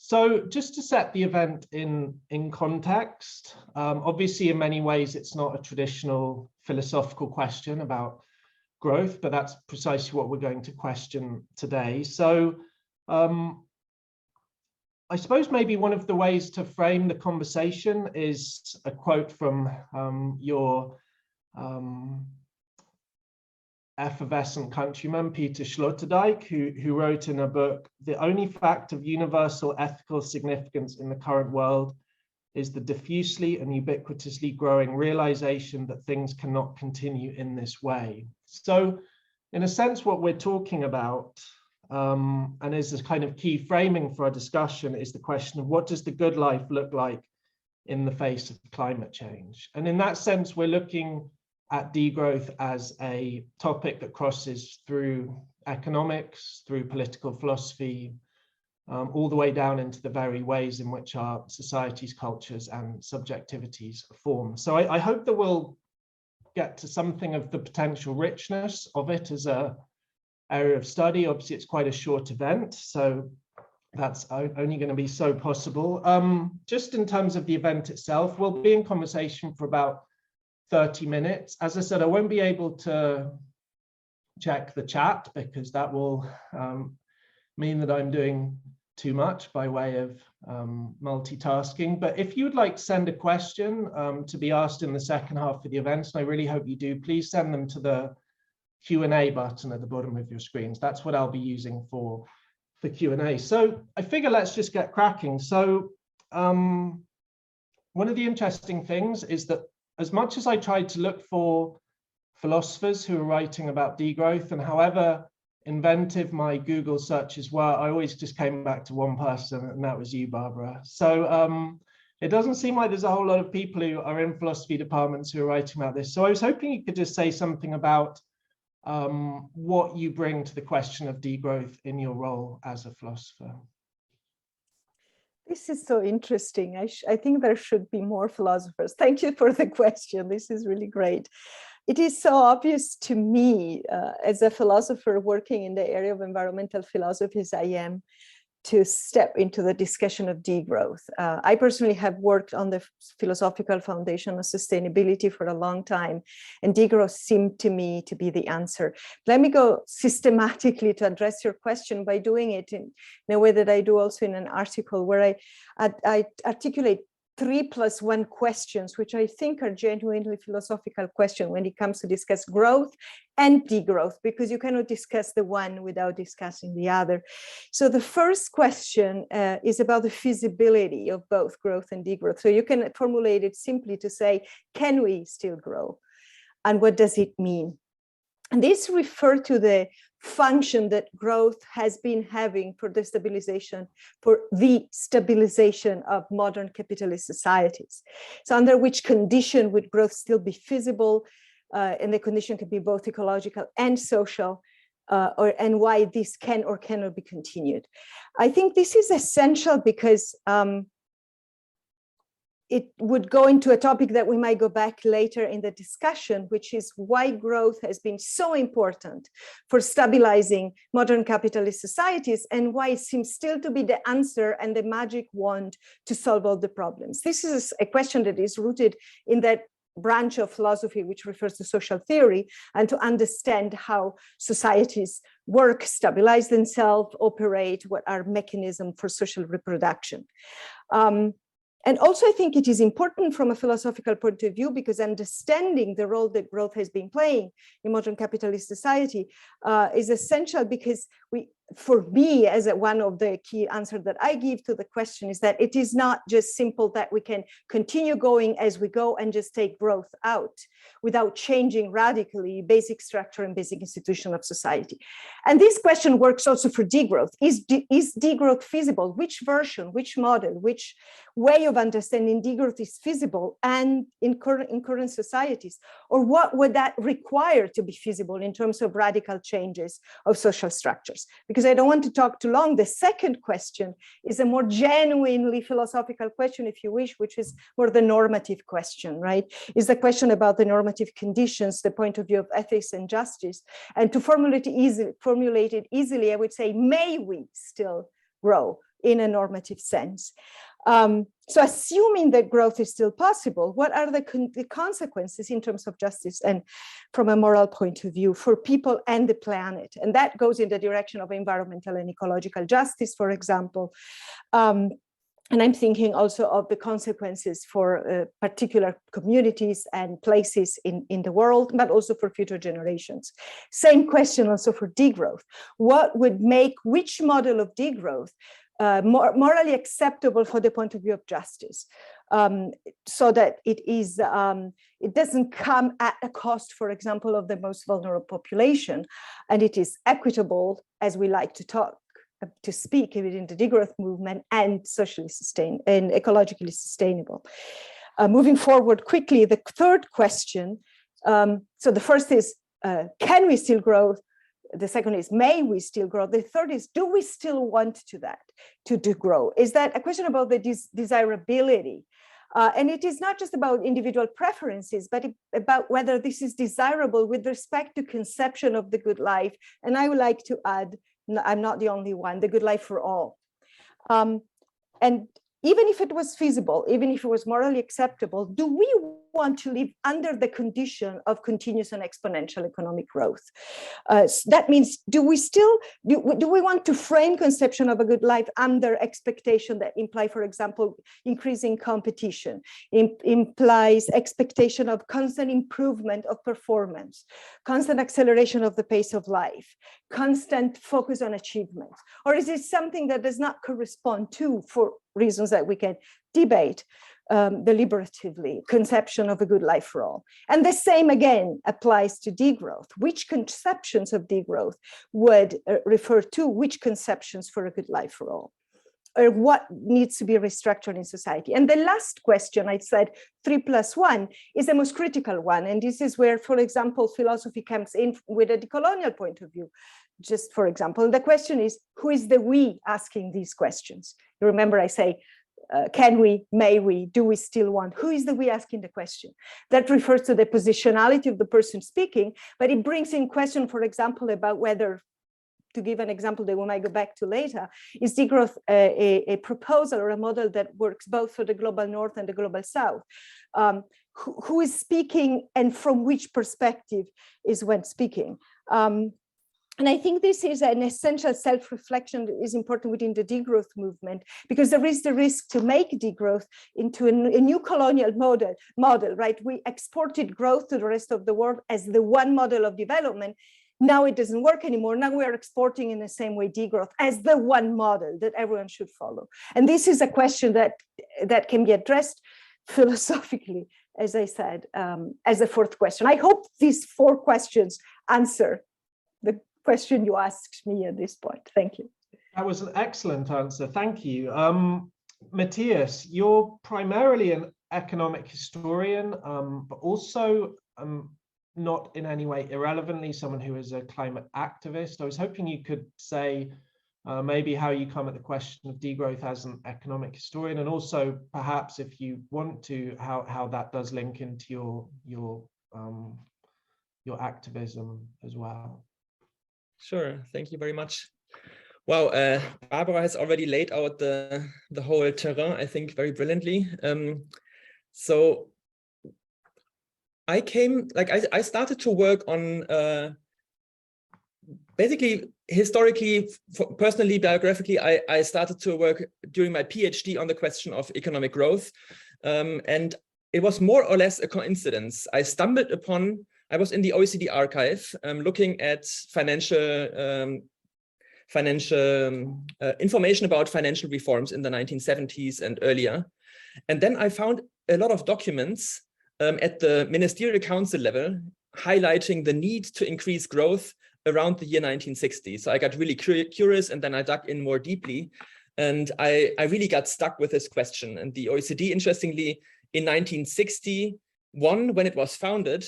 So just to set the event in context, obviously in many ways it's not a traditional philosophical question about growth, but that's precisely what we're going to question today. So I suppose maybe one of the ways to frame the conversation is a quote from your effervescent countryman, Peter Sloterdijk, who wrote in a book, "The only fact of universal ethical significance in the current world is the diffusely and ubiquitously growing realization that things cannot continue in this way." So in a sense, what we're talking about, and is this kind of key framing for our discussion, is the question of what does the good life look like in the face of climate change? And in that sense, we're looking at degrowth as a topic that crosses through economics, through political philosophy, all the way down into the very ways in which our societies, cultures, and subjectivities are formed. So I hope that we'll get to something of the potential richness of it as an area of study. Obviously, it's quite a short event, so that's only going to be so possible. Just in terms of the event itself, we'll be in conversation for about 30 minutes. As I said, I won't be able to check the chat because that will mean that I'm doing too much by way of multitasking. But if you would like to send a question to be asked in the second half of the event, and I really hope you do, please send them to the Q&A button at the bottom of your screens. That's what I'll be using for Q&A. So I figure let's just get cracking. So one of the interesting things is that as much as I tried to look for philosophers who are writing about degrowth, and however inventive my Google searches were, I always just came back to one person, and that was you, Barbara. So it doesn't seem like there's a whole lot of people who are in philosophy departments who are writing about this. So I was hoping you could just say something about what you bring to the question of degrowth in your role as a philosopher. This is so interesting. I think there should be more philosophers. Thank you for the question. This is really great. It is so obvious to me as a philosopher working in the area of environmental philosophy as I am, to step into the discussion of degrowth. I personally have worked on the philosophical foundation of sustainability for a long time, and degrowth seemed to me to be the answer. Let me go systematically to address your question by doing it in a way that I do also in an article where I articulate 3+1 questions, which I think are genuinely philosophical questions when it comes to discuss growth and degrowth, because you cannot discuss the one without discussing the other. So the first question is about the feasibility of both growth and degrowth. So you can formulate it simply to say, can we still grow? And what does it mean? And this refers to the function that growth has been having for the stabilization of modern capitalist societies. So under which condition would growth still be feasible? And the condition can be both ecological and social, and why this can or cannot be continued. I think this is essential because it would go into a topic that we might go back later in the discussion, which is why growth has been so important for stabilizing modern capitalist societies and why it seems still to be the answer and the magic wand to solve all the problems. This is a question that is rooted in that branch of philosophy which refers to social theory, and to understand how societies work, stabilize themselves, operate, what are mechanisms for social reproduction. And also, I think it is important from a philosophical point of view because understanding the role that growth has been playing in modern capitalist society is essential, because for me, as one of the key answers that I give to the question is that it is not just simple that we can continue going as we go and just take growth out without changing radically basic structure and basic institution of society. And this question works also for degrowth. Is degrowth feasible? Which version, which model, which way of understanding degrowth is feasible and in current societies? Or what would that require to be feasible in terms of radical changes of social structures? Because I don't want to talk too long. The second question is a more genuinely philosophical question, if you wish, which is more the normative question, right? Is the question about the normative conditions, the point of view of ethics and justice. And to formulate it easily, I would say, may we still grow? in a normative sense. So assuming that growth is still possible, what are the consequences in terms of justice and from a moral point of view for people and the planet? And that goes in the direction of environmental and ecological justice, for example. And I'm thinking also of the consequences for particular communities and places in the world, but also for future generations. Same question also for degrowth. What would make which model of degrowth morally acceptable for the point of view of justice, so that it doesn't come at a cost, for example, of the most vulnerable population, and it is equitable, as we like to speak within the degrowth movement, and socially sustained and ecologically sustainable. Moving forward quickly, the third question. So the first is, can we still grow? The second is, may we still grow? The third is, do we still want to grow? Is that a question about the desirability? And it is not just about individual preferences, but about whether this is desirable with respect to conception of the good life. And I would like to add, I'm not the only one, the good life for all. And even if it was feasible, even if it was morally acceptable, do we want to live under the condition of continuous and exponential economic growth? That means, do we want to frame conception of a good life under expectation that imply, for example, increasing competition, implies expectation of constant improvement of performance, constant acceleration of the pace of life, constant focus on achievement? Or is it something that does not correspond to, for reasons that we can debate, deliberatively, conception of a good life for all? And the same again applies to degrowth. Which conceptions of degrowth would refer to which conceptions for a good life for all? Or what needs to be restructured in society? And the last question, I said 3+1, is the most critical one. And this is where, for example, philosophy comes in with a decolonial point of view. Just for example, the question is, who is the we asking these questions? You remember I say, can we, may we, do we still want? Who is the we asking the question? That refers to the positionality of the person speaking, but it brings in question, for example, about whether, to give an example that we might go back to later, is degrowth a proposal or a model that works both for the global north and the global south? Who is speaking and from which perspective is when speaking? And I think this is an essential self-reflection that is important within the degrowth movement, because there is the risk to make degrowth into a new colonial model, right? We exported growth to the rest of the world as the one model of development. Now it doesn't work anymore. Now we are exporting in the same way degrowth as the one model that everyone should follow. And this is a question that can be addressed philosophically, as I said, as a fourth question. I hope these four questions answer the question you asked me at this point. Thank you. That was an excellent answer. Thank you. Matthias, you're primarily an economic historian, but also not in any way irrelevantly someone who is a climate activist. I was hoping you could say maybe how you come at the question of degrowth as an economic historian, and also perhaps, if you want to, how that does link into your activism as well. Sure, thank you very much. Wow, Barbara has already laid out the whole terrain, I think, very brilliantly. So I started to work on basically historically, personally, biographically, I started to work during my PhD on the question of economic growth. And it was more or less a coincidence. I stumbled upon, I was in the OECD archive looking at financial information about financial reforms in the 1970s and earlier. And then I found a lot of documents at the ministerial council level highlighting the need to increase growth around the year 1960. So I got really curious, and then I dug in more deeply. And I really got stuck with this question. And the OECD, interestingly, in 1961, when it was founded,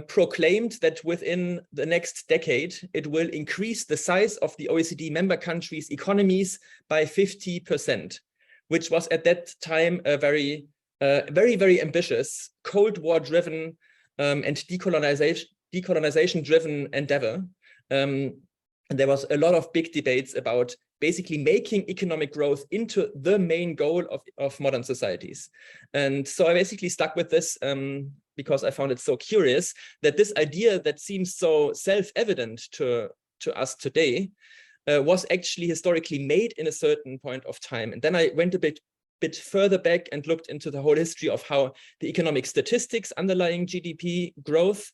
proclaimed that within the next decade, it will increase the size of the OECD member countries' economies by 50%, which was at that time a very, very ambitious, Cold War-driven and decolonization-driven endeavor. And there was a lot of big debates about basically making economic growth into the main goal of modern societies. And so I basically stuck with this because I found it so curious that this idea that seems so self-evident to us today was actually historically made in a certain point of time. And then I went a bit further back and looked into the whole history of how the economic statistics underlying GDP growth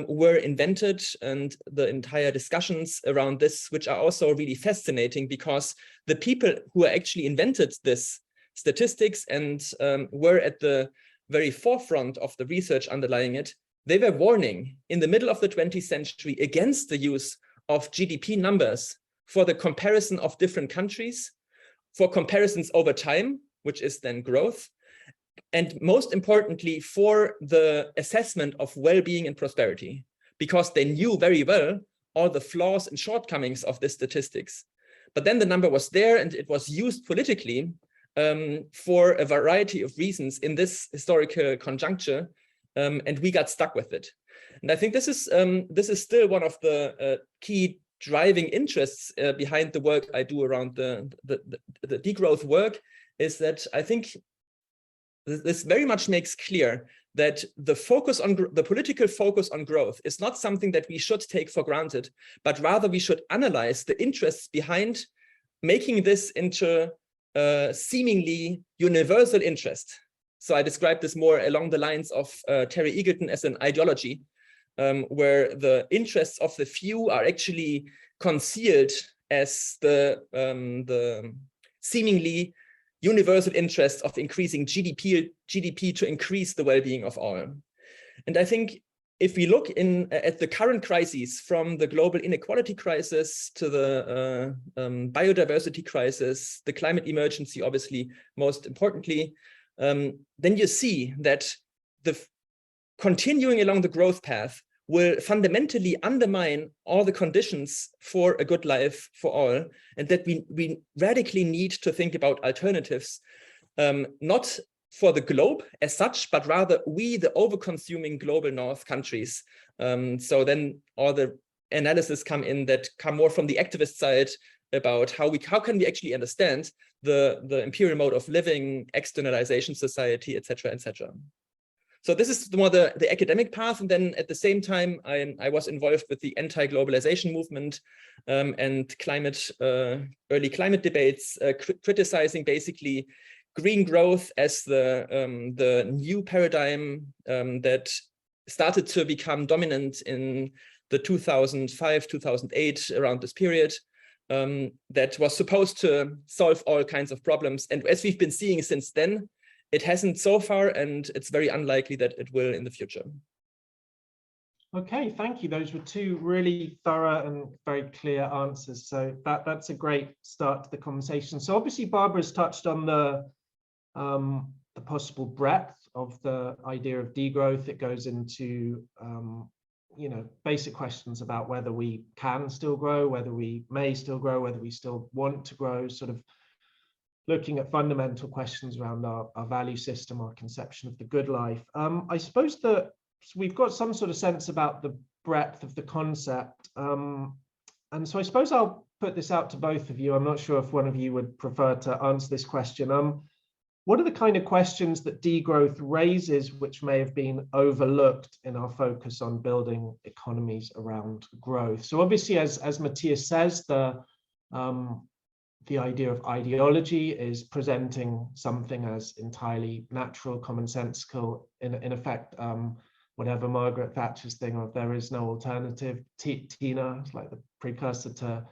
were invented, and the entire discussions around this, which are also really fascinating because the people who actually invented this statistics and were at the very forefront of the research underlying it, they were warning in the middle of the 20th century against the use of GDP numbers for the comparison of different countries, for comparisons over time, which is then growth, and most importantly, for the assessment of well-being and prosperity, because they knew very well all the flaws and shortcomings of the statistics. But then the number was there and it was used politically for a variety of reasons in this historical conjuncture, and we got stuck with it. And I think this is still one of the key driving interests behind the work I do around the degrowth work, is that I think this very much makes clear that the focus on the political focus on growth is not something that we should take for granted, but rather we should analyze the interests behind making this into a seemingly universal interest. So I describe this more along the lines of Terry Eagleton as an ideology, where the interests of the few are actually concealed as the seemingly universal interest of increasing GDP to increase the well-being of all. And I think if we look at the current crises, from the global inequality crisis to the biodiversity crisis, the climate emergency, obviously, most importantly, then you see that the continuing along the growth path will fundamentally undermine all the conditions for a good life for all, and that we radically need to think about alternatives, not for the globe as such, but rather we, the over-consuming global north countries. So then all the analysis come more from the activist side about how can we actually understand the imperial mode of living, externalization society, etc., etc. So this is more the academic path, and then at the same time, I was involved with the anti-globalization movement and early climate debates, criticizing basically green growth as the new paradigm that started to become dominant in the 2005, 2008, around this period, that was supposed to solve all kinds of problems. And as we've been seeing since then, it hasn't so far, and it's very unlikely that it will in the future. Okay, thank you. Those were two really thorough and very clear answers. So that's a great start to the conversation. So obviously Barbara's touched on the possible breadth of the idea of degrowth. It goes into basic questions about whether we can still grow, whether we may still grow, whether we still want to grow, sort of looking at fundamental questions around our value system, our conception of the good life. I suppose that we've got some sort of sense about the breadth of the concept. And so I suppose I'll put this out to both of you. I'm not sure if one of you would prefer to answer this question. What are the kind of questions that degrowth raises which may have been overlooked in our focus on building economies around growth? So obviously, as Matthias says, the idea of ideology is presenting something as entirely natural, commonsensical, in effect, whatever Margaret Thatcher's thing of there is no alternative. Tina is like the precursor to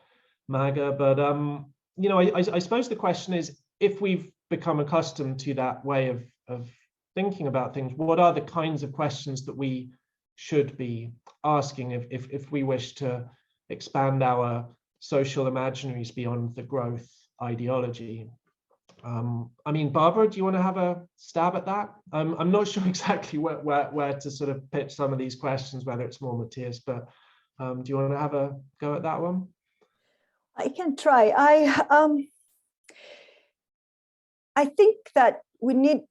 MAGA. But I suppose the question is, if we've become accustomed to that way of thinking about things, what are the kinds of questions that we should be asking if we wish to expand our social imaginaries beyond the growth ideology? I mean, Barbara, do you want to have a stab at that? I'm not sure exactly where to sort of pitch some of these questions, whether it's more Matthias, but do you want to have a go at that one? I can try. I think that we need,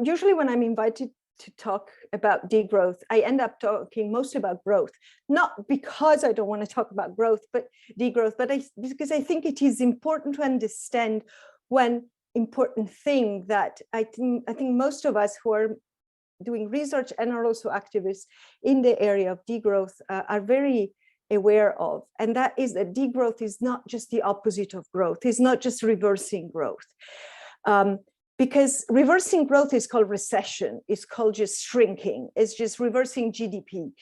usually when I'm invited to talk about degrowth, I end up talking mostly about growth, not because I don't want to talk about growth, but degrowth, but because I think it is important to understand one important thing that I think most of us who are doing research and are also activists in the area of degrowth are very aware of, and that is that degrowth is not just the opposite of growth. It's not just reversing growth. Because reversing growth is called recession, it's called just shrinking, it's just reversing GDP.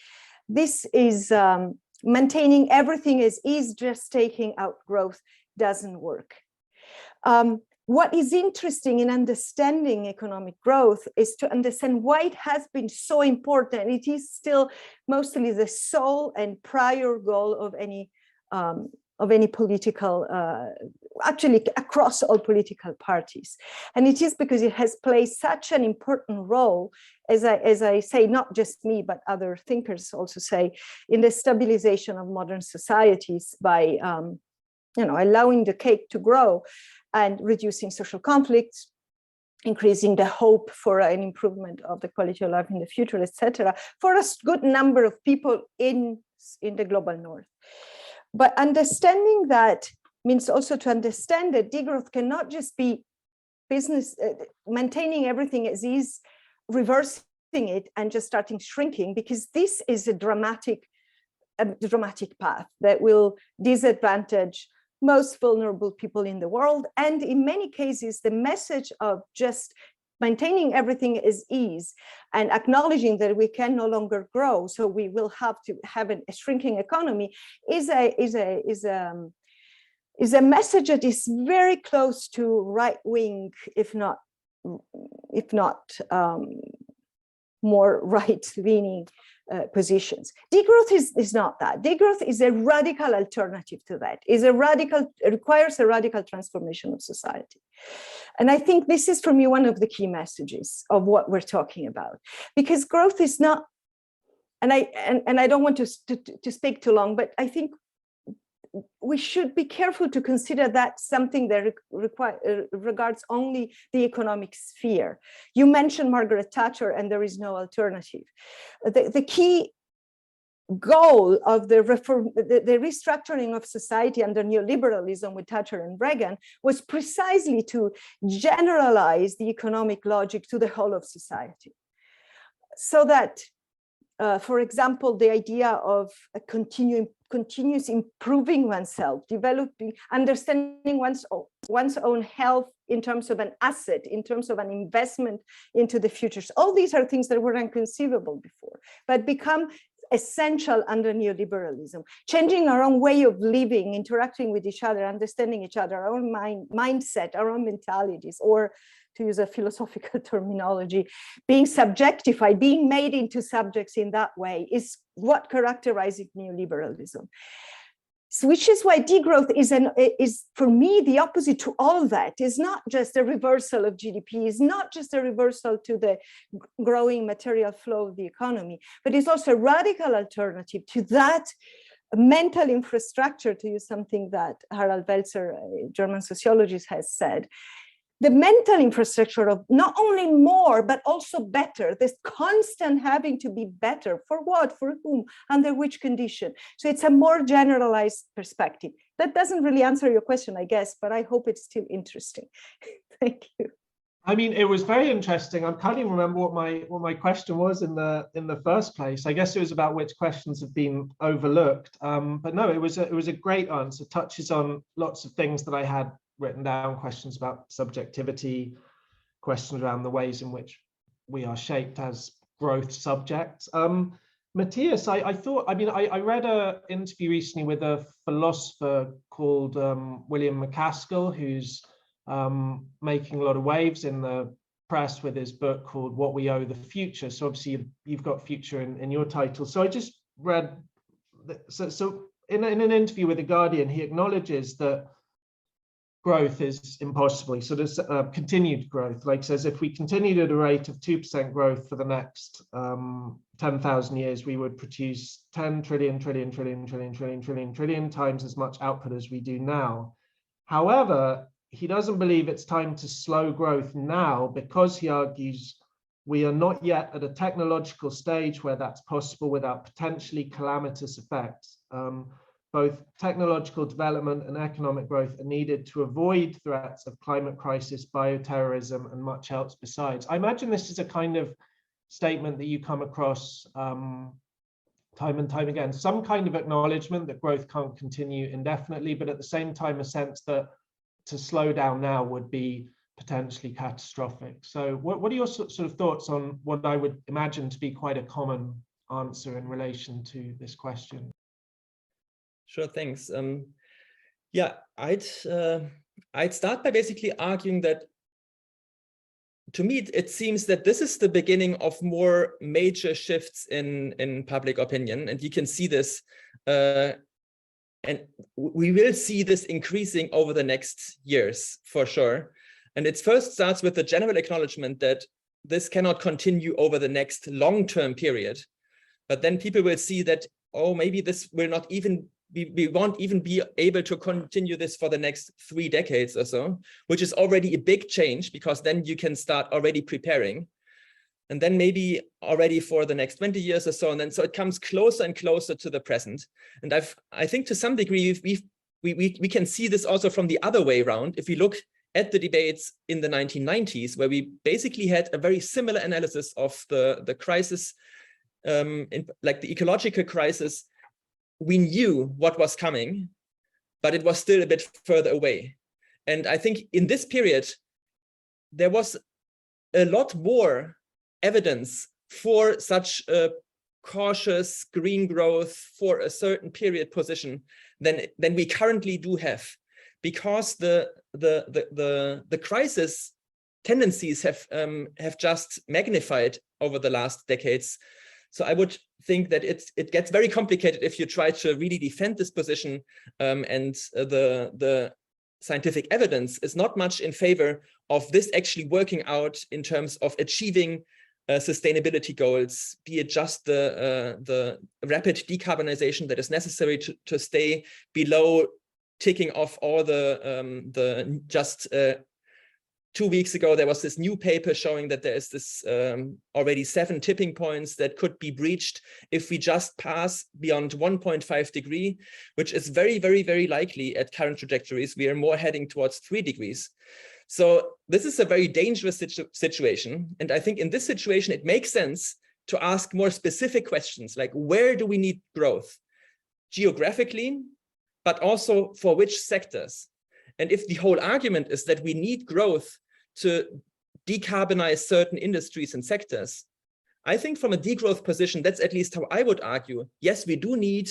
This is maintaining everything as is, just taking out growth doesn't work. What is interesting in understanding economic growth is to understand why it has been so important. It is still mostly the sole and prior goal of any political, actually across all political parties. And it is because it has played such an important role, as I say, not just me, but other thinkers also say, in the stabilization of modern societies by allowing the cake to grow and reducing social conflicts, increasing the hope for an improvement of the quality of life in the future, etc., for a good number of people in the global north. But understanding that means also to understand that degrowth cannot just be business, maintaining everything as is, reversing it and just starting shrinking, because this is a dramatic path that will disadvantage most vulnerable people in the world. And in many cases, the message of just maintaining everything as is and acknowledging that we can no longer grow, so we will have to have a shrinking economy, is a message that is very close to right-wing, if not more right-leaning positions. Degrowth is not that. Degrowth is a radical alternative to that. It requires a radical transformation of society. And I think this is, for me, one of the key messages of what we're talking about, because growth is not, and I don't want to speak too long, but I think we should be careful to consider that something that regards only the economic sphere. You mentioned Margaret Thatcher, and there is no alternative. The key goal of the restructuring of society under neoliberalism with Thatcher and Reagan was precisely to generalize the economic logic to the whole of society. So that, for example, the idea of a continuous improving oneself, developing, understanding one's own health in terms of an asset, in terms of an investment into the future. All these are things that were inconceivable before, but become essential under neoliberalism. Changing our own way of living, interacting with each other, understanding each other, our own mindset, our own mentalities, or to use a philosophical terminology, being subjectified, being made into subjects in that way is what characterizes neoliberalism. So, which is why degrowth is for me the opposite to all that. It's not just a reversal of GDP, it's not just a reversal to the growing material flow of the economy, but it's also a radical alternative to that mental infrastructure, to use something that Harald Welzer, a German sociologist, has said. The mental infrastructure of not only more, but also better, this constant having to be better, for what, for whom, under which condition. So it's a more generalized perspective. That doesn't really answer your question, I guess, but I hope it's still interesting. Thank you. I mean, it was very interesting. I can't even remember what my question was in the first place. I guess it was about which questions have been overlooked. But no, it was a great answer. Touches on lots of things that I had written down, questions about subjectivity, questions around the ways in which we are shaped as growth subjects. Matthias, I read an interview recently with a philosopher called William McCaskill, who's making a lot of waves in the press with his book called What We Owe the Future. So obviously you've got future in your title. So I just read, so in an interview with The Guardian, he acknowledges that growth is impossible. So there's continued growth, like says, if we continued at a rate of 2% growth for the next 10,000 years, we would produce 10 trillion times as much output as we do now. However, he doesn't believe it's time to slow growth now, because he argues we are not yet at a technological stage where that's possible without potentially calamitous effects. Both technological development and economic growth are needed to avoid threats of climate crisis, bioterrorism, and much else besides. I imagine this is a kind of statement that you come across time and time again, some kind of acknowledgement that growth can't continue indefinitely, but at the same time, a sense that to slow down now would be potentially catastrophic. So what are your sort of thoughts on what I would imagine to be quite a common answer in relation to this question? Sure, thanks. Yeah, I'd start by basically arguing that to me, it seems that this is the beginning of more major shifts in public opinion. And you can see this, and we will see this increasing over the next years for sure. And it first starts with the general acknowledgement that this cannot continue over the next long-term period. But then people will see that, oh, maybe this will not even we won't even be able to continue this for the next 3 decades or so, which is already a big change, because then you can start already preparing, and then maybe already for the next 20 years or so. And then so it comes closer and closer to the present. And I think to some degree, we can see this also from the other way around. If we look at the debates in the 1990s, where we basically had a very similar analysis of the crisis, like the ecological crisis. We knew what was coming, but it was still a bit further away. And I think in this period, there was a lot more evidence for such a cautious green growth for a certain period position than we currently do have, because the crisis tendencies have just magnified over the last decades. So I would think that it gets very complicated if you try to really defend this position, and the scientific evidence is not much in favor of this actually working out in terms of achieving sustainability goals, be it just the rapid decarbonization that is necessary to stay below ticking off all the just 2 weeks ago, there was this new paper showing that there is this already 7 tipping points that could be breached if we just pass beyond 1.5 degrees, which is very, very, very likely at current trajectories. We are more heading towards 3 degrees. So this is a very dangerous situation. And I think in this situation, it makes sense to ask more specific questions, like where do we need growth? Geographically, but also for which sectors? And if the whole argument is that we need growth to decarbonize certain industries and sectors, I think from a degrowth position, that's at least how I would argue. Yes, we do need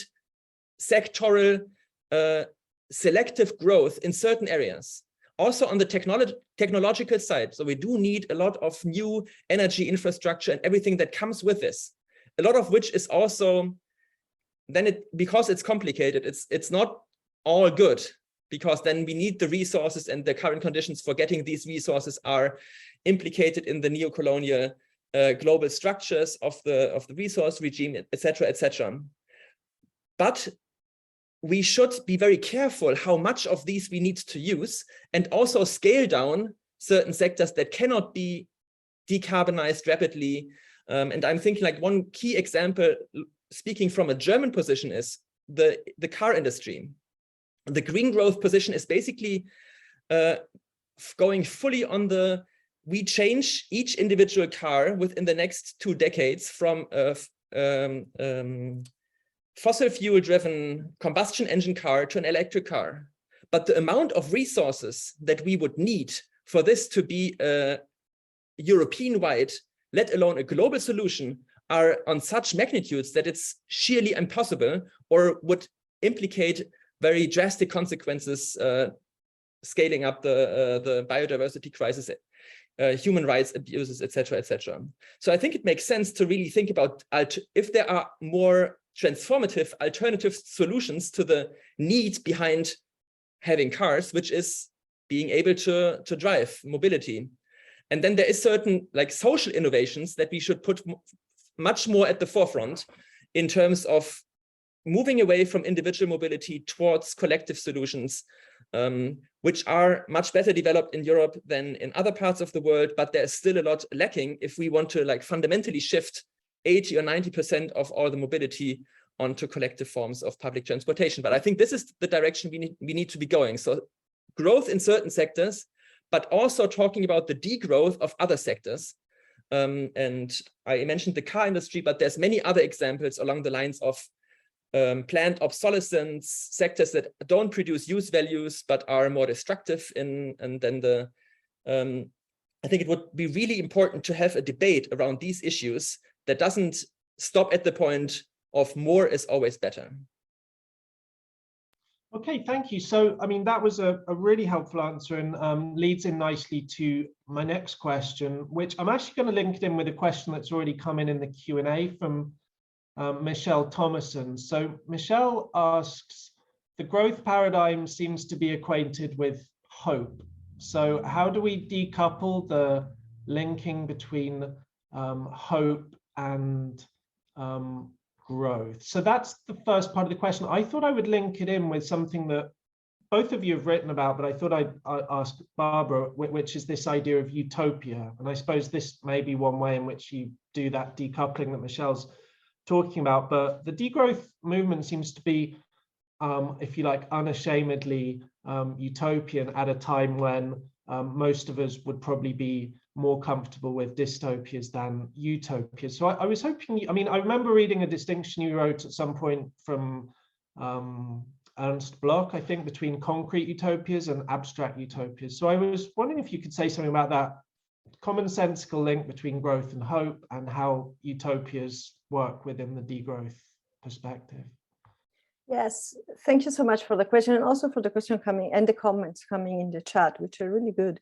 sectoral, selective growth in certain areas. Also on the technological side. So we do need a lot of new energy infrastructure and everything that comes with this. A lot of which is also, then because it's complicated, it's not all good, because then we need the resources, and the current conditions for getting these resources are implicated in the neo-colonial global structures of the resource regime, etc., etc. But we should be very careful how much of these we need to use, and also scale down certain sectors that cannot be decarbonized rapidly. And I'm thinking like one key example, speaking from a German position, is the car industry. The green growth position is basically going fully on we change each individual car within the next 2 decades from fossil fuel driven combustion engine car to an electric car. But the amount of resources that we would need for this to be European-wide, let alone a global solution, are on such magnitudes that it's sheerly impossible, or would implicate very drastic consequences, scaling up the biodiversity crisis, human rights abuses, etc., etc. So I think it makes sense to really think about if there are more transformative alternative solutions to the need behind having cars, which is being able to drive, mobility. And then there is certain like social innovations that we should put much more at the forefront in terms of moving away from individual mobility towards collective solutions, which are much better developed in Europe than in other parts of the world, but there's still a lot lacking if we want to like fundamentally shift 80 or 90% of all the mobility onto collective forms of public transportation. But I think this is the direction we need to be going. So growth in certain sectors, but also talking about the degrowth of other sectors. And I mentioned the car industry, but there's many other examples along the lines of planned obsolescence, sectors that don't produce use values, but are more destructive and then I think it would be really important to have a debate around these issues that doesn't stop at the point of more is always better. Okay, thank you. So, I mean, that was a really helpful answer and leads in nicely to my next question, which I'm actually going to link it in with a question that's already come in the Q&A from Michelle Thomason. So Michelle asks, the growth paradigm seems to be acquainted with hope. So how do we decouple the linking between hope and growth? So that's the first part of the question. I thought I would link it in with something that both of you have written about, but I thought I'd ask Barbara, which is this idea of utopia. And I suppose this may be one way in which you do that decoupling that Michelle's talking about. But the degrowth movement seems to be, if you like, unashamedly utopian at a time when most of us would probably be more comfortable with dystopias than utopias. So I was hoping, I mean, I remember reading a distinction you wrote at some point from Ernst Bloch, I think, between concrete utopias and abstract utopias. So I was wondering if you could say something about that commonsensical link between growth and hope and how utopias work within the degrowth perspective. Yes, thank you so much for the question, and also for the question coming and the comments coming in the chat, which are really good.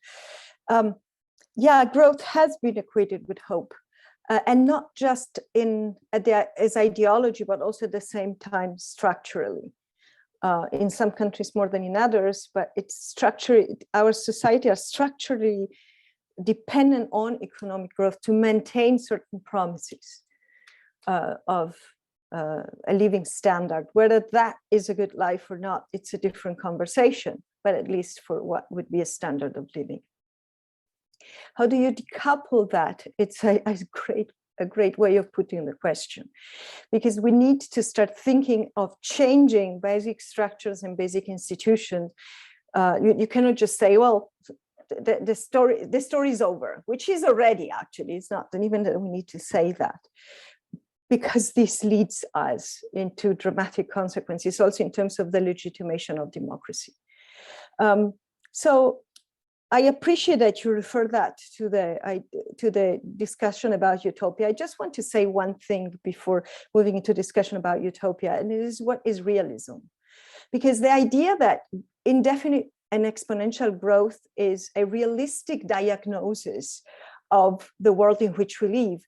Yeah, growth has been equated with hope, and not just as ideology, but also at the same time structurally. In some countries more than in others, but it's structurally, our society are structurally dependent on economic growth to maintain certain promises of a living standard. Whether that is a good life or not, it's a different conversation, but at least for what would be a standard of living. How do you decouple that? It's a great way of putting the question, because we need to start thinking of changing basic structures and basic institutions. You cannot just say, well, the story is over, which is already, actually, it's not, and even that we need to say that, because this leads us into dramatic consequences, also in terms of the legitimation of democracy. So I appreciate that you refer that to the discussion about utopia. I just want to say one thing before moving into discussion about utopia, and it is, what is realism? Because the idea that indefinite and exponential growth is a realistic diagnosis of the world in which we live.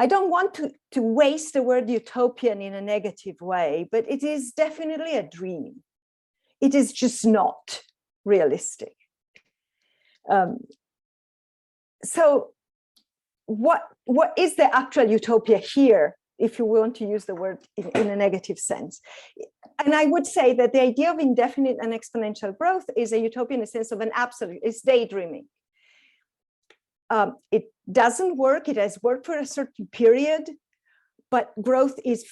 I don't want to waste the word utopian in a negative way, but it is definitely a dream. It is just not realistic. So what is the actual utopia here, if you want to use the word in a negative sense? And I would say that the idea of indefinite and exponential growth is a utopia in the sense of an absolute, it's daydreaming. It doesn't work, it has worked for a certain period, but growth is,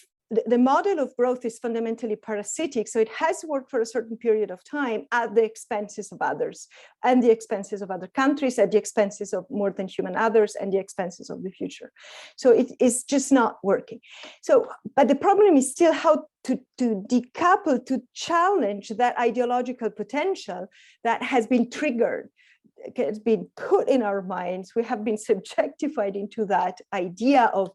the model of growth is fundamentally parasitic. So it has worked for a certain period of time at the expenses of others, and the expenses of other countries, at the expenses of more than human others, and the expenses of the future. So it is just not working. So, but the problem is still how to decouple, to challenge that ideological potential that has been triggered, has been put in our minds. We have been subjectified into that idea of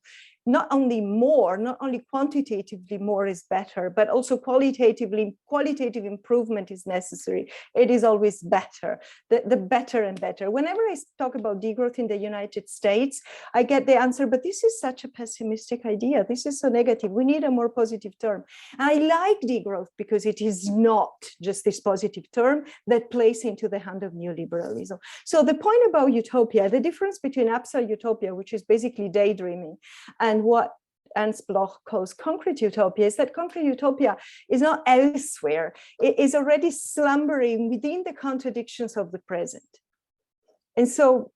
not only more, not only quantitatively more is better, but also qualitatively, qualitative improvement is necessary. It is always better, the better and better. Whenever I talk about degrowth in the United States, I get the answer, but this is such a pessimistic idea. This is so negative. We need a more positive term. And I like degrowth because it is not just this positive term that plays into the hand of neoliberalism. So the point about utopia, the difference between absolute utopia, which is basically daydreaming, and what Ernst Bloch calls concrete utopia is that concrete utopia is not elsewhere. It is already slumbering within the contradictions of the present. And so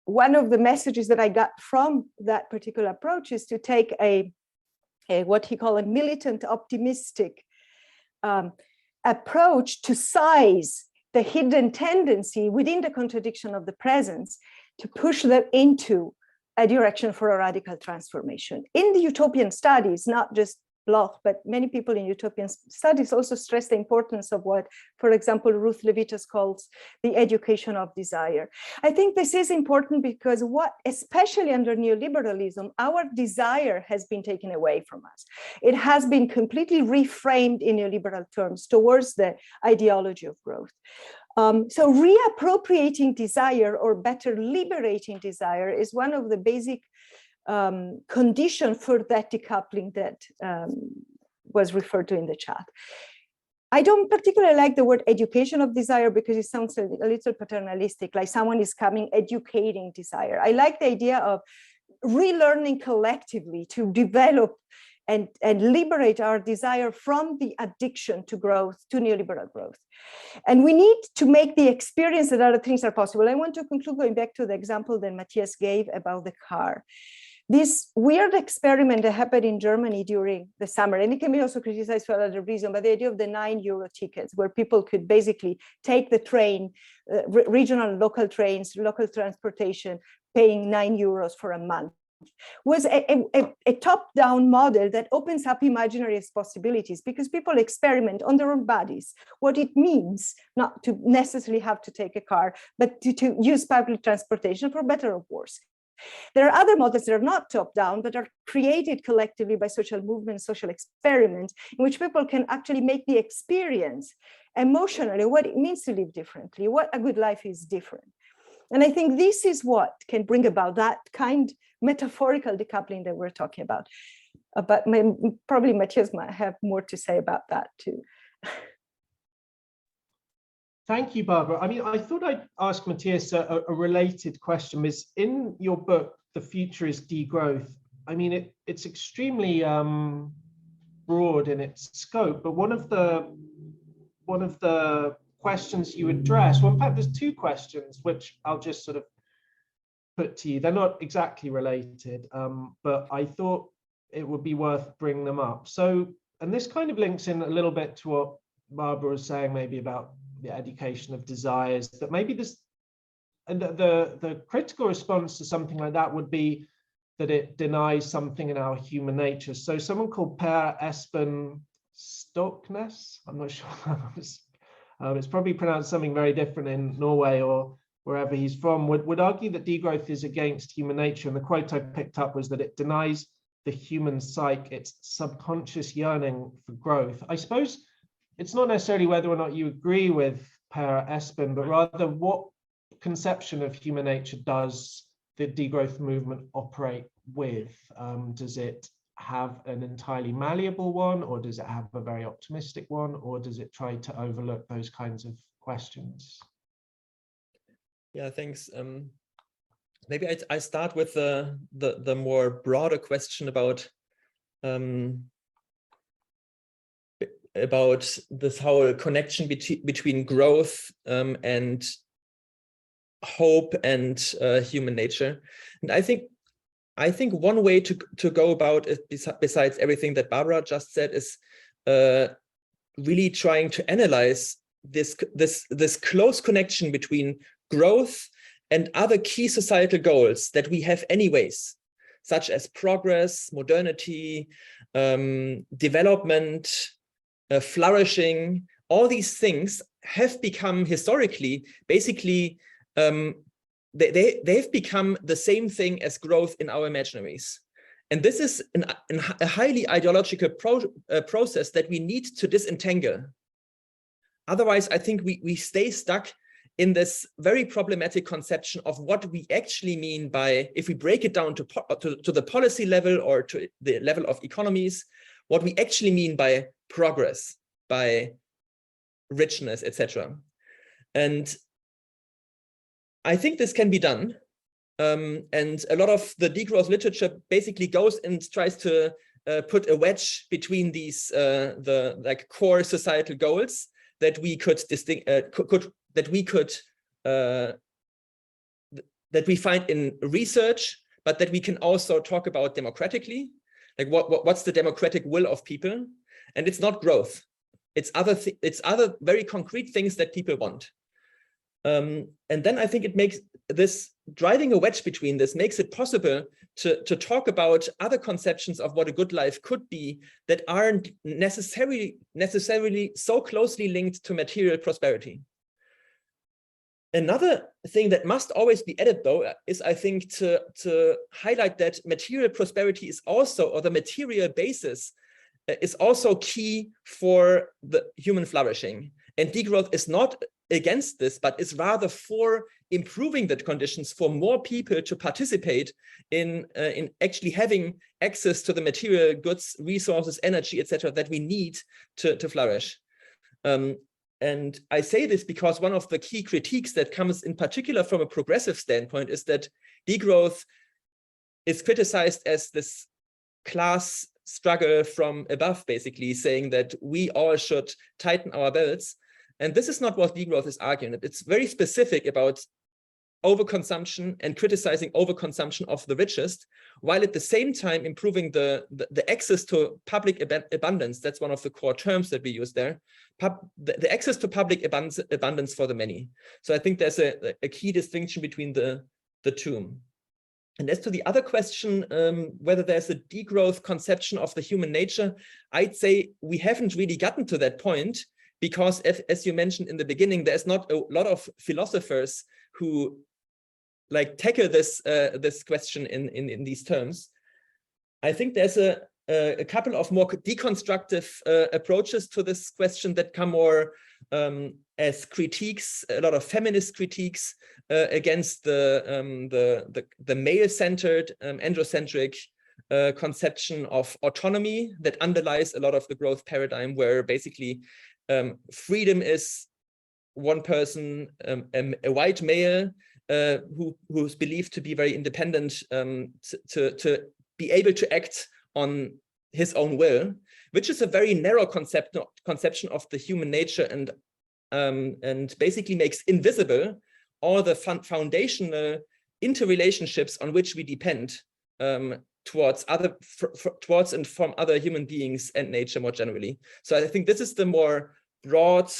one of the messages that I got from that particular approach is to take a what he called a militant optimistic approach to size the hidden tendency within the contradiction of the present, to push them into a direction for a radical transformation. In the utopian studies, not just Bloch, but many people in utopian studies also stress the importance of what, for example, Ruth Levitas calls the education of desire. I think this is important because especially under neoliberalism, our desire has been taken away from us. It has been completely reframed in neoliberal terms towards the ideology of growth. So reappropriating desire, or better liberating desire, is one of the basic condition for that decoupling that was referred to in the chat. I don't particularly like the word education of desire because it sounds a little paternalistic, like someone is coming educating desire. I like the idea of relearning collectively to develop and liberate our desire from the addiction to growth, to neoliberal growth. And we need to make the experience that other things are possible. I want to conclude going back to the example that Matthias gave about the car. This weird experiment that happened in Germany during the summer, and it can be also criticized for other reasons, but the idea of the €9 tickets, where people could basically take the train, regional and local trains, local transportation, paying €9 for a month, was a top-down model that opens up imaginaries possibilities, because people experiment on their own bodies what it means not to necessarily have to take a car, but to use public transportation for better or worse. There are other models that are not top-down, but are created collectively by social movements, social experiments, in which people can actually make the experience emotionally what it means to live differently, what a good life is different. And I think this is what can bring about that kind of metaphorical decoupling that we're talking about. But probably Matthias might have more to say about that too. Thank you, Barbara. I mean, I thought I'd ask Matthias a related question. Is in your book, The Future is Degrowth. I mean, it's extremely broad in its scope, but one of the questions you address, well, in fact, there's two questions, which I'll just sort of put to you. They're not exactly related, but I thought it would be worth bringing them up. So, and this kind of links in a little bit to what Barbara was saying, maybe about the education of desires, that maybe this, and the critical response to something like that would be that it denies something in our human nature. So someone called Per Espen Stoknes, I'm not sure, it's probably pronounced something very different in Norway or wherever he's from, would argue that degrowth is against human nature. And the quote I picked up was that it denies the human psyche its subconscious yearning for growth. I suppose it's not necessarily whether or not you agree with Per Espen, but rather what conception of human nature does the degrowth movement operate with? Does it have an entirely malleable one, or does it have a very optimistic one, or does it try to overlook those kinds of questions? Yeah, thanks. Maybe I start with the more broader question about this whole connection between growth and hope and human nature. And I think one way to go about it, besides everything that Barbara just said, is really trying to analyze this close connection between growth and other key societal goals that we have anyways, such as progress, modernity, development, flourishing. All these things have become historically, basically, they've become the same thing as growth in our imaginaries. And this is a highly ideological process that we need to disentangle. Otherwise, I think we stay stuck in this very problematic conception of what we actually mean by, if we break it down to the policy level or to the level of economies, what we actually mean by progress, by richness, etc. And I think this can be done And a lot of the degrowth literature basically goes and tries to put a wedge between these the core societal goals that we could that we find in research, but that we can also talk about democratically, like what's the democratic will of people. And it's not growth, it's other very concrete things that people want. And then I think it makes this, driving a wedge between this makes it possible to talk about other conceptions of what a good life could be that aren't necessarily so closely linked to material prosperity. Another thing that must always be added, though, is, I think, to highlight that material prosperity is also, or the material basis is also key for the human flourishing. And degrowth is not against this, but is rather for improving the conditions for more people to participate in actually having access to the material goods, resources, energy, etc., that we need to flourish. And I say this because one of the key critiques that comes in particular from a progressive standpoint is that degrowth is criticized as this class struggle from above, basically saying that we all should tighten our belts. And this is not what degrowth is arguing. It's very specific about overconsumption and criticizing overconsumption of the richest, while at the same time improving the access to public abundance. That's one of the core terms that we use there. The access to public abundance for the many. So I think there's a key distinction between the two. And as to the other question, whether there's a degrowth conception of the human nature, I'd say we haven't really gotten to that point, because as you mentioned in the beginning, there's not a lot of philosophers who like tackle this question in these terms. I think there's a couple of more deconstructive approaches to this question that come more as critiques, a lot of feminist critiques against the male-centered, androcentric conception of autonomy that underlies a lot of the growth paradigm, where basically freedom is one person, a white male who's believed to be very independent, to be able to act on his own will, which is a very narrow conception of the human nature, and basically makes invisible all the foundational interrelationships on which we depend towards and from other human beings and nature more generally. So I think this is the more broad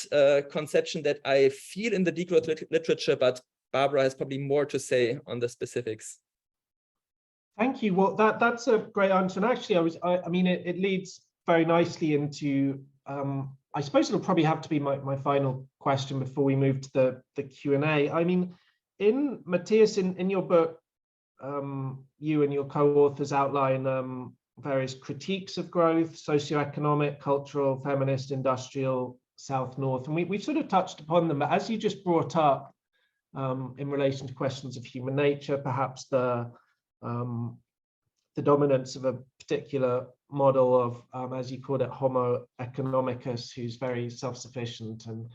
conception that I feel in the degrowth literature, but Barbara has probably more to say on the specifics. Thank you. Well, that's a great answer. And actually, I mean, it leads very nicely into, I suppose it'll probably have to be my final question before we move to the Q&A. I mean, Matthias, in your book, you and your co-authors outline various critiques of growth: socioeconomic, cultural, feminist, industrial, South-North. And we've sort of touched upon them, but as you just brought up, in relation to questions of human nature, perhaps the dominance of a particular model of, as you called it, homo economicus, who's very self-sufficient and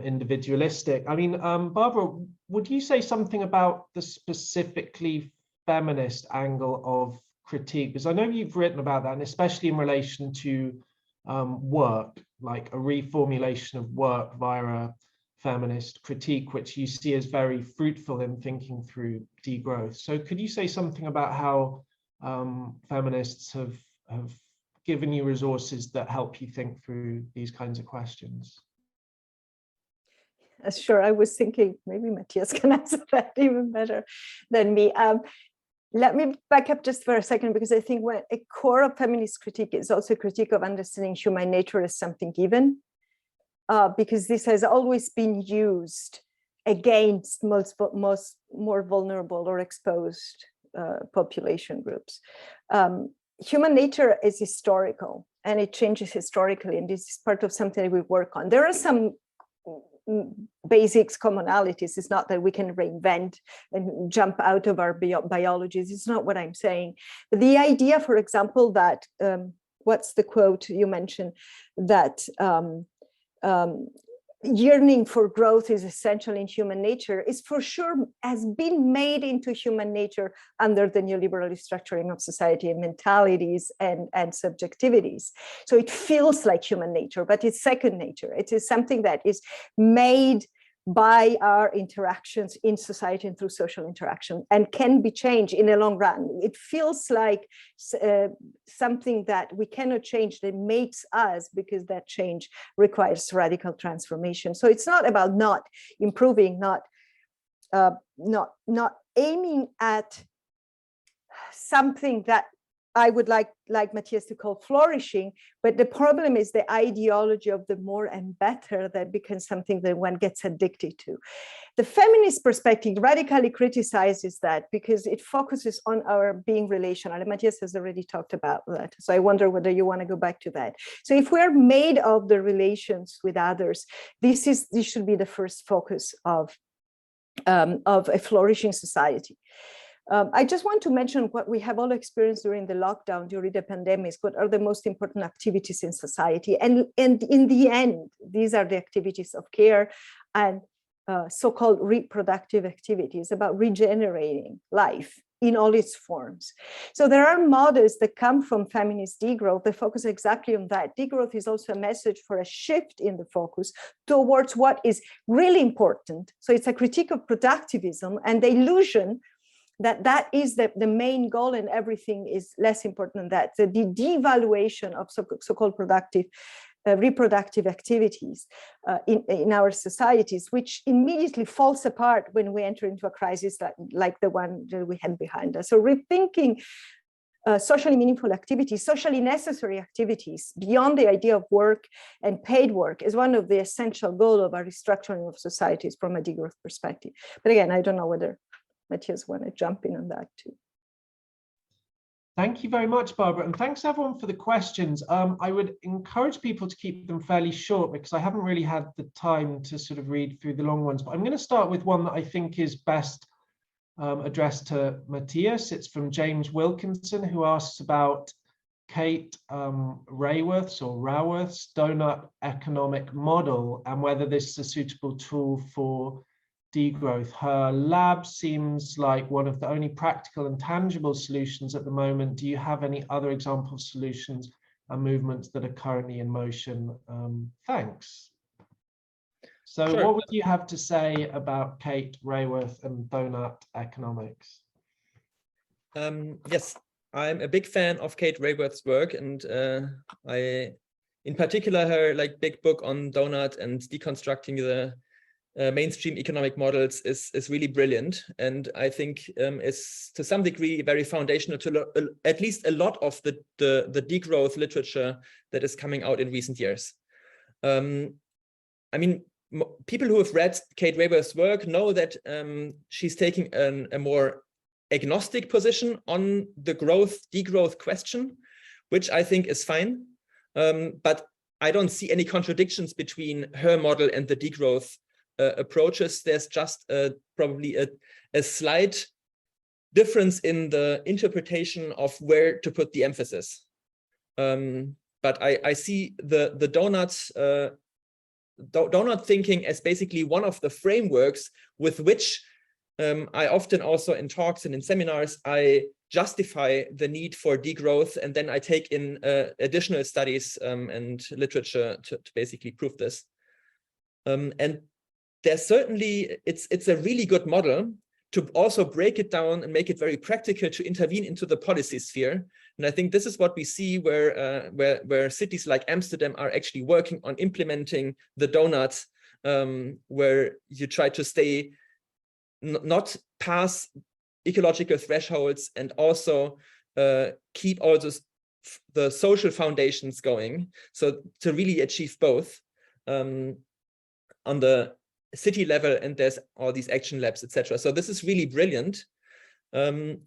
individualistic. I mean, Barbara, would you say something about the specifically feminist angle of critique? Because I know you've written about that, and especially in relation to work, like a reformulation of work via a feminist critique, which you see as very fruitful in thinking through degrowth. So could you say something about how feminists have given you resources that help you think through these kinds of questions? Sure, I was thinking maybe Matthias can answer that even better than me. Let me back up just for a second, because I think when a core of feminist critique is also a critique of understanding human nature as something given. Because this has always been used against more vulnerable or exposed population groups. Human nature is historical, and it changes historically, and this is part of something that we work on. There are some basics, commonalities. It's not that we can reinvent and jump out of our biologies. It's not what I'm saying. But the idea, for example, that, what's the quote you mentioned, that yearning for growth is essential in human nature is for sure has been made into human nature under the neoliberal restructuring of society and mentalities and subjectivities. So it feels like human nature, but it's second nature. It is something that is made by our interactions in society and through social interaction, and can be changed in the long run. It feels like something that we cannot change, that makes us, because that change requires radical transformation. So it's not about not improving, not aiming at something that I would like Matthias to call flourishing, but the problem is the ideology of the more and better that becomes something that one gets addicted to. The feminist perspective radically criticizes that because it focuses on our being relational, and Matthias has already talked about that. So I wonder whether you want to go back to that. So if we're made of the relations with others, this should be the first focus of a flourishing society. I just want to mention what we have all experienced during the lockdown, during the pandemics. What are the most important activities in society? And in the end, these are the activities of care and so-called reproductive activities about regenerating life in all its forms. So there are models that come from feminist degrowth that focus exactly on that. Degrowth is also a message for a shift in the focus towards what is really important. So it's a critique of productivism and the illusion that is the main goal and everything is less important than that. So the devaluation of so-called productive, reproductive activities in our societies, which immediately falls apart when we enter into a crisis like the one that we had behind us. So rethinking socially meaningful activities, socially necessary activities beyond the idea of work and paid work is one of the essential goals of our restructuring of societies from a degrowth perspective. But again, I don't know whether Matthias want to jump in on that too. Thank you very much, Barbara, and thanks everyone for the questions. I would encourage people to keep them fairly short because I haven't really had the time to sort of read through the long ones, but I'm going to start with one that I think is best addressed to Matthias. It's from James Wilkinson, who asks about Kate Rayworth's donut economic model and whether this is a suitable tool for degrowth. Her lab seems like one of the only practical and tangible solutions at the moment. Do you have any other example solutions and movements that are currently in motion? Thanks. So sure. What would you have to say about Kate Rayworth and donut economics? Yes, I'm a big fan of Kate Rayworth's work, and in particular her big book on donut and deconstructing the mainstream economic models is really brilliant, and I think is to some degree very foundational to at least a lot of the degrowth literature that is coming out in recent years. I mean, people who have read Kate Rayworth's work know that she's taking a more agnostic position on the degrowth question, which I think is fine, but I don't see any contradictions between her model and the degrowth approaches. There's just probably a slight difference in the interpretation of where to put the emphasis. But I see the donut thinking as basically one of the frameworks with which I often also in talks and in seminars, I justify the need for degrowth, and then I take in additional studies and literature to basically prove this. And there's certainly, it's a really good model to also break it down and make it very practical to intervene into the policy sphere. And I think this is what we see where cities like Amsterdam are actually working on implementing the donuts, where you try to stay not pass ecological thresholds and also keep all the social foundations going. So to really achieve both on the city level, and there's all these action labs, etc. So this is really brilliant, and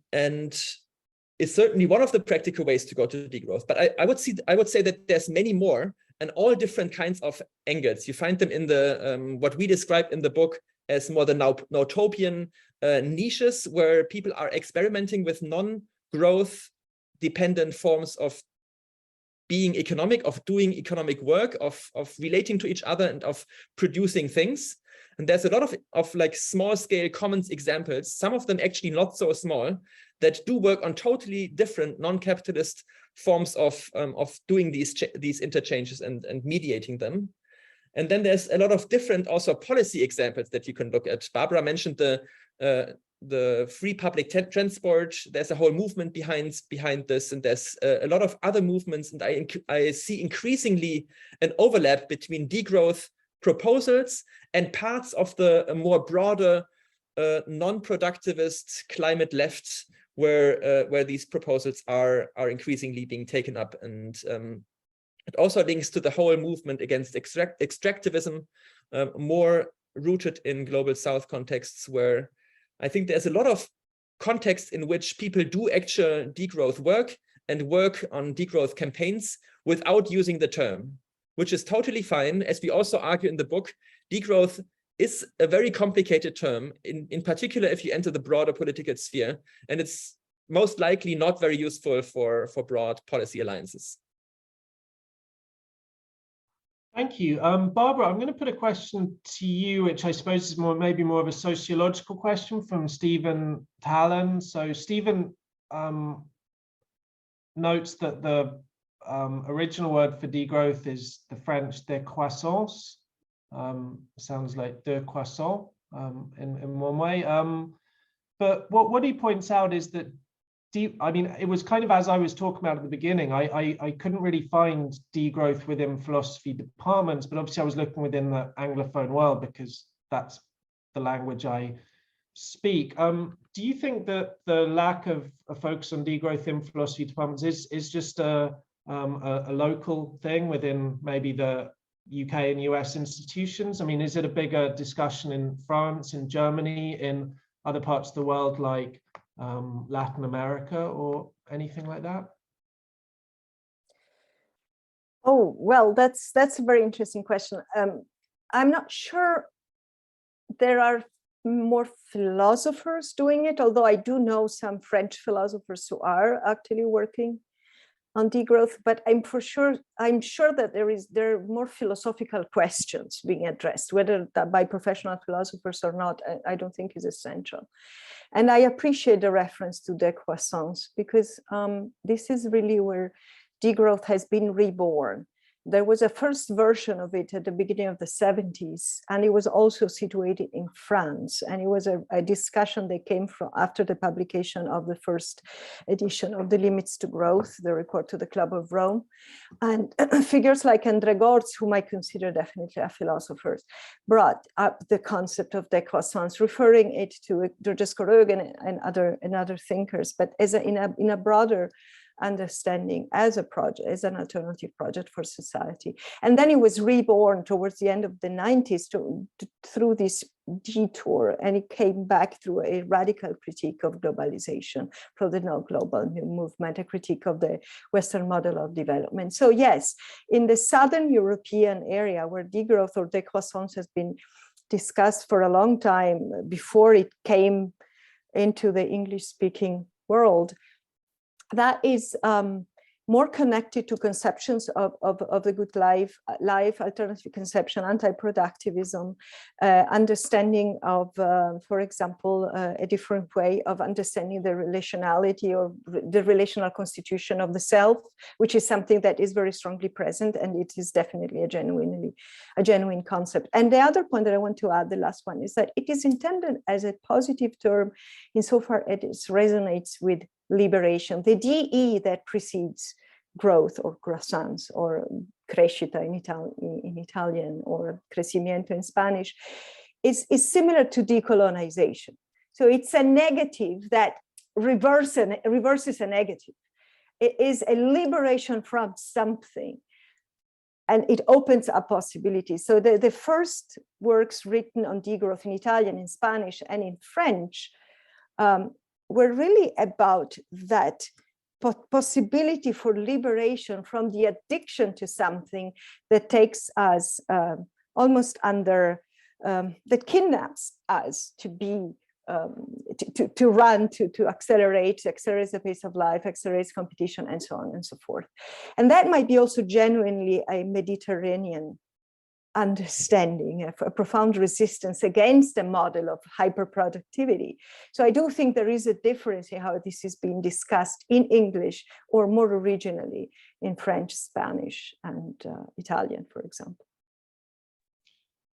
it's certainly one of the practical ways to go to degrowth. But I would say that there's many more and all different kinds of angles. You find them in the what we describe in the book as more the utopian niches, where people are experimenting with non-growth dependent forms of being economic, of doing economic work, of relating to each other and of producing things. And there's a lot of like small scale commons examples, some of them actually not so small, that do work on totally different non-capitalist forms of doing these interchanges and mediating them. And then there's a lot of different also policy examples that you can look at. Barbara mentioned the free public transport. There's a whole movement behind this, and there's a lot of other movements. And I see increasingly an overlap between degrowth proposals and parts of the more broader non-productivist climate left, where these proposals are increasingly being taken up. And it also links to the whole movement against extractivism, more rooted in global South contexts, where I think there's a lot of context in which people do actual degrowth work and work on degrowth campaigns without using the term, which is totally fine. As we also argue in the book, degrowth is a very complicated term, in particular if you enter the broader political sphere, and it's most likely not very useful for broad policy alliances. Thank you. Barbara, I'm going to put a question to you, which I suppose is maybe more of a sociological question from Stephen Talon. So Stephen notes that the original word for degrowth is the French décroissance. Sounds like de croissant in one way. But what he points out is that I mean, it was kind of as I was talking about at the beginning, I couldn't really find degrowth within philosophy departments, but obviously I was looking within the Anglophone world because that's the language I speak. Do you think that the lack of a focus on degrowth in philosophy departments is just a local thing within maybe the UK and US institutions? I mean, is it a bigger discussion in France, in Germany, in other parts of the world like Latin America or anything like that? Oh, well, that's a very interesting question. I'm not sure there are more philosophers doing it, although I do know some French philosophers who are actually working on degrowth, but I'm sure that there are more philosophical questions being addressed, whether that by professional philosophers or not, I don't think is essential. And I appreciate the reference to décroissance, because this is really where degrowth has been reborn. There was a first version of it at the beginning of the 70s, and it was also situated in France. And it was a discussion that came from after the publication of the first edition of the Limits to Growth, the report to the Club of Rome. And figures like André Gortz, whom I consider definitely a philosopher, brought up the concept of décroissance, referring it to Georges Corrigan and other thinkers, but as in a broader understanding as a project, as an alternative project for society. And then it was reborn towards the end of the 90s through this detour, and it came back through a radical critique of globalization from the No Global New Movement, a critique of the Western model of development. So yes, in the Southern European area where degrowth or décroissance has been discussed for a long time before it came into the English-speaking world, that is more connected to conceptions of the good life, alternative conception, anti-productivism, understanding of, for example, a different way of understanding the relationality or the relational constitution of the self, which is something that is very strongly present, and it is definitely a genuine concept. And the other point that I want to add, the last one, is that it is intended as a positive term insofar as it resonates with liberation. The DE that precedes growth or croissance or crescita in Italian or crecimiento in Spanish is similar to decolonization. So it's a negative that reverses a negative. It is a liberation from something, and it opens up possibilities. So the first works written on degrowth in Italian, in Spanish, and in French were really about that possibility for liberation from the addiction to something that takes us almost under, that kidnaps us to be run, to accelerate the pace of life, accelerates competition, and so on and so forth. And that might be also genuinely a Mediterranean understanding, a profound resistance against a model of hyperproductivity. So I do think there is a difference in how this is being discussed in English, or more originally in French, Spanish, and Italian, for example.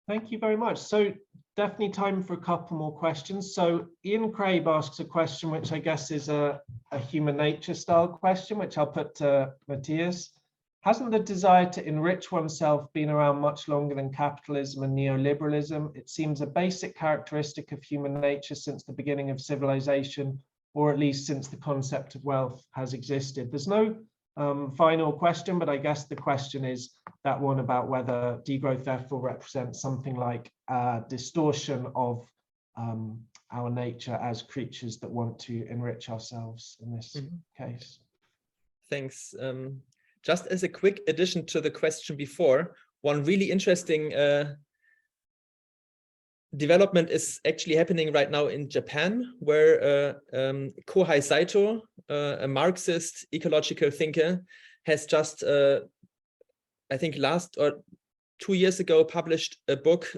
Thank you very much. So definitely time for a couple more questions. So Ian Craig asks a question, which I guess is a human nature style question, which I'll put to Matthias. Hasn't the desire to enrich oneself been around much longer than capitalism and neoliberalism? It seems a basic characteristic of human nature since the beginning of civilization, or at least since the concept of wealth has existed. There's no final question, but I guess the question is that one about whether degrowth therefore represents something like a distortion of our nature as creatures that want to enrich ourselves in this case. Thanks. Just as a quick addition to the question before, one really interesting development is actually happening right now in Japan, where Kohei Saito, a Marxist ecological thinker, has just, I think last or 2 years ago, published a book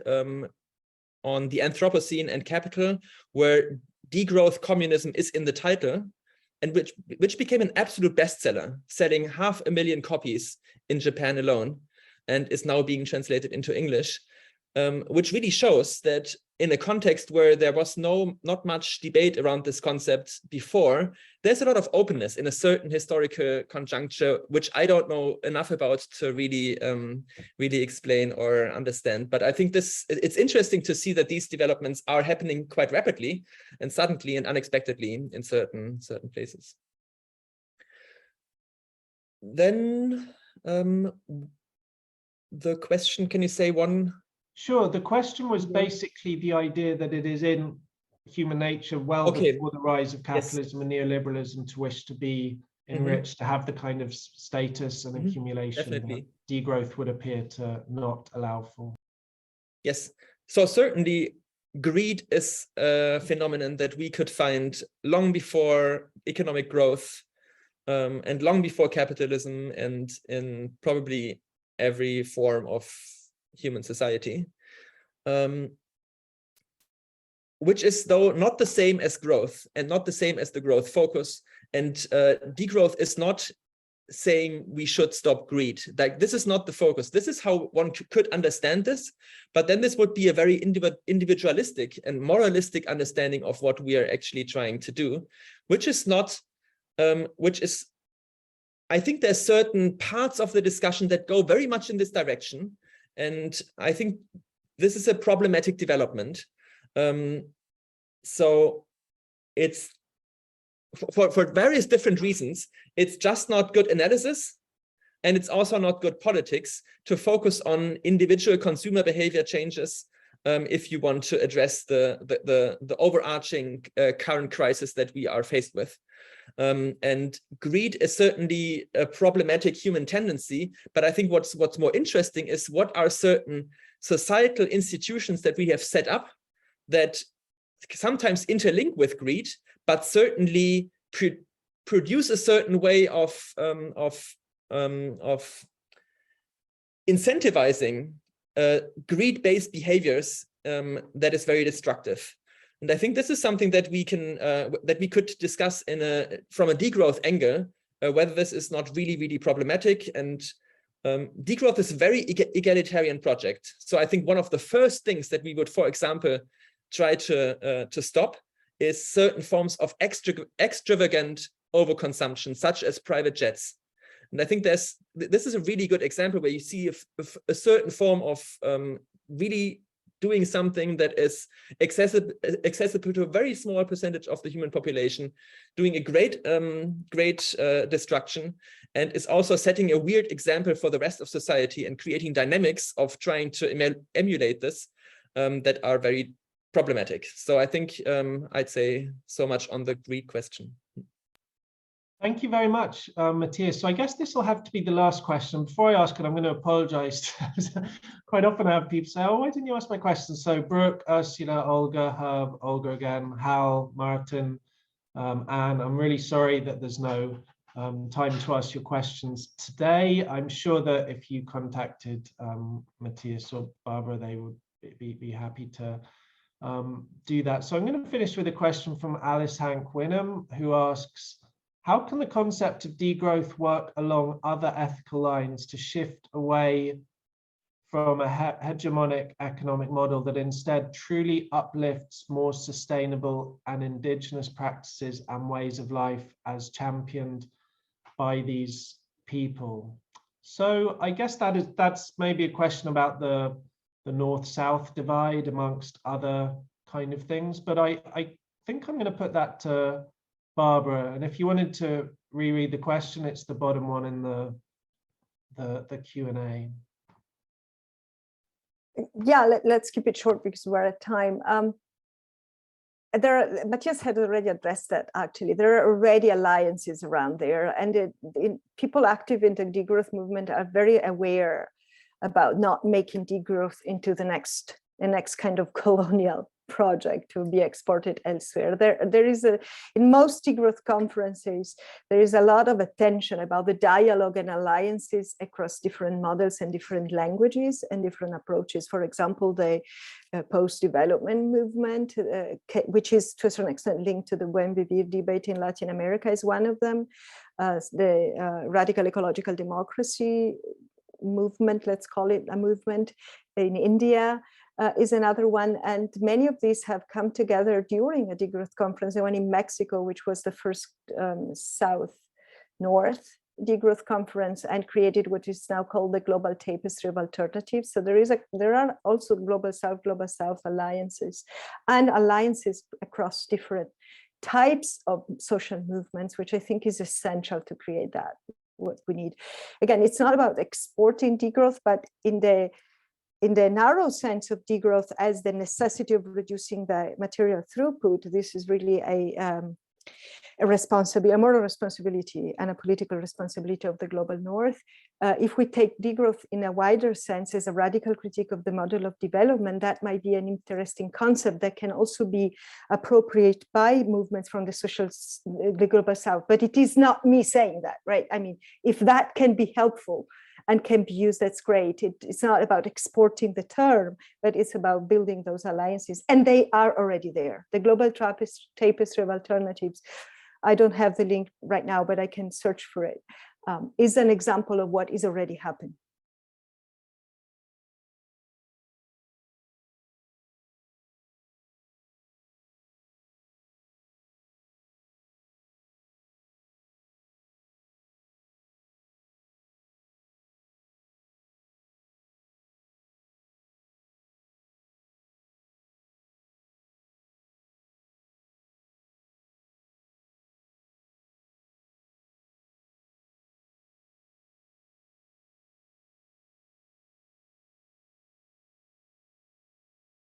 on the Anthropocene and capital, where degrowth communism is in the title, and which became an absolute bestseller, selling 500,000 copies in Japan alone, and is now being translated into English, which really shows that in a context where there was not much debate around this concept before, there's a lot of openness in a certain historical conjuncture, which I don't know enough about to really explain or understand. But I think it's interesting to see that these developments are happening quite rapidly and suddenly and unexpectedly in certain places. Then the question, can you say one? Sure. The question was basically the idea that it is in human nature well before the rise of capitalism and neoliberalism to wish to be enriched, to have the kind of status and accumulation that degrowth would appear to not allow for. Yes. So certainly greed is a phenomenon that we could find long before economic growth and long before capitalism, and in probably every form of human society, which is though not the same as growth and not the same as the growth focus. And degrowth is not saying we should stop greed. Like, this is not the focus. This is how one could understand this, but then this would be a very individualistic and moralistic understanding of what we are actually trying to do, which is not, I think there's certain parts of the discussion that go very much in this direction. And I think this is a problematic development. So it's for various different reasons, it's just not good analysis. And it's also not good politics to focus on individual consumer behavior changes if you want to address the overarching current crisis that we are faced with. And greed is certainly a problematic human tendency, but I think what's more interesting is what are certain societal institutions that we have set up that sometimes interlink with greed, but certainly produce a certain way of incentivizing greed-based behaviors that is very destructive. And I think this is something that we can that we could discuss from a degrowth angle, whether this is not really problematic. And degrowth is a very egalitarian project. So I think one of the first things that we would, for example, try to stop is certain forms of extravagant overconsumption, such as private jets. And I think this is a really good example where you see a certain form of really doing something that is accessible to a very small percentage of the human population, doing a great destruction, and is also setting a weird example for the rest of society and creating dynamics of trying to emulate this that are very problematic. So I think I'd say so much on the greed question. Thank you very much, Matthias. So I guess this will have to be the last question. Before I ask it, I'm going to apologize. Quite often I have people say, oh, why didn't you ask my question? So Brooke, Ursula, Olga, Herb, Olga again, Hal, Martin, Anne, I'm really sorry that there's no time to ask your questions today. I'm sure that if you contacted Matthias or Barbara, they would be happy to do that. So I'm going to finish with a question from Alice Hank Wynnum, who asks, how can the concept of degrowth work along other ethical lines to shift away from a hegemonic economic model that instead truly uplifts more sustainable and indigenous practices and ways of life as championed by these people? So I guess that's maybe a question about the north-south divide amongst other kind of things, but I think I'm going to put that to Barbara, and if you wanted to reread the question, it's the bottom one in the Q&A. Yeah, let's keep it short because we're at time. Matthias had already addressed that, actually. There are already alliances around there, and people active in the degrowth movement are very aware about not making degrowth into the next kind of colonial project to be exported elsewhere. There is in most degrowth conferences, there is a lot of attention about the dialogue and alliances across different models and different languages and different approaches. For example, the post-development movement, which is to a certain extent linked to the Buen Vivir debate in Latin America, is one of them. The radical ecological democracy movement, let's call it a movement, in India is another one, and many of these have come together during a degrowth conference. The one in Mexico, which was the first South-North degrowth conference, and created what is now called the Global Tapestry of Alternatives. So there are also Global South alliances, and alliances across different types of social movements, which I think is essential to create that. What we need. Again, it's not about exporting degrowth, but in the narrow sense of degrowth as the necessity of reducing the material throughput, this is really a moral responsibility and a political responsibility of the global north. If we take degrowth in a wider sense as a radical critique of the model of development, that might be an interesting concept that can also be appropriated by movements from the global south. But it is not me saying that, right? I mean, if that can be helpful and can be used, that's great. It's not about exporting the term, but it's about building those alliances, and they are already there. The Global Tapestry of Alternatives, I don't have the link right now, but I can search for it, is an example of what is already happening.